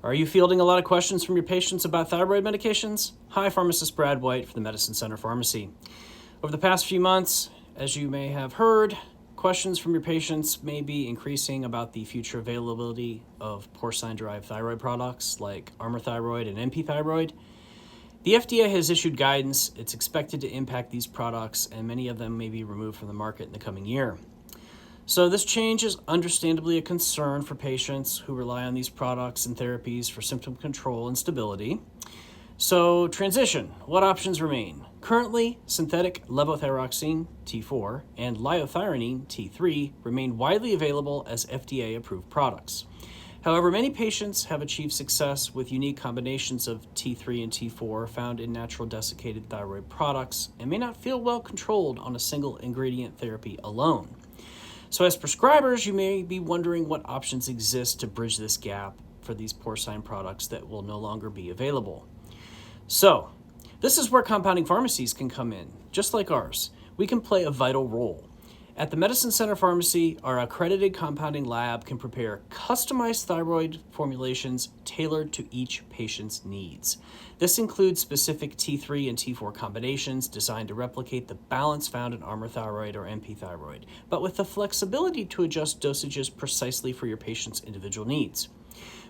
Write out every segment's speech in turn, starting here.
Are you fielding a lot of questions from your patients about thyroid medications? Hi, Pharmacist Brad White for the Medicine Center Pharmacy. Over the past few months, as you may have heard, questions from your patients may be increasing about the future availability of porcine-derived thyroid products like Armour thyroid and NP thyroid. The FDA has issued guidance. It's expected to impact these products, and many of them may be removed from the market in the coming year. So this change is understandably a concern for patients who rely on these products and therapies for symptom control and stability. So transition, what options remain? Currently, synthetic levothyroxine, T4, and liothyronine, T3, remain widely available as FDA-approved products. However, many patients have achieved success with unique combinations of T3 and T4 found in natural desiccated thyroid products and may not feel well controlled on a single ingredient therapy alone. So as prescribers, you may be wondering what options exist to bridge this gap for these porcine products that will no longer be available. So this is where compounding pharmacies can come in, just like ours. We can play a vital role. At the Medicine Center Pharmacy, our accredited compounding lab can prepare customized thyroid formulations tailored to each patient's needs. This includes specific T3 and T4 combinations designed to replicate the balance found in Armour thyroid or NP thyroid, but with the flexibility to adjust dosages precisely for your patient's individual needs.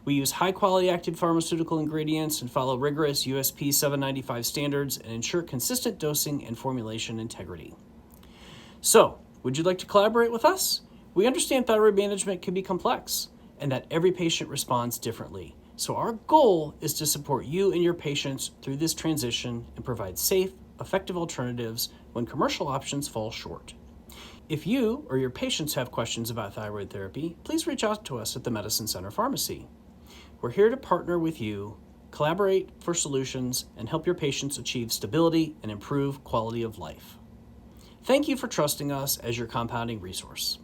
We use high-quality active pharmaceutical ingredients and follow rigorous USP 795 standards and ensure consistent dosing and formulation integrity. So, would you like to collaborate with us? We understand thyroid management can be complex and that every patient responds differently. So our goal is to support you and your patients through this transition and provide safe, effective alternatives when commercial options fall short. If you or your patients have questions about thyroid therapy, please reach out to us at the Medicine Center Pharmacy. We're here to partner with you, collaborate for solutions, and help your patients achieve stability and improve quality of life. Thank you for trusting us as your compounding resource.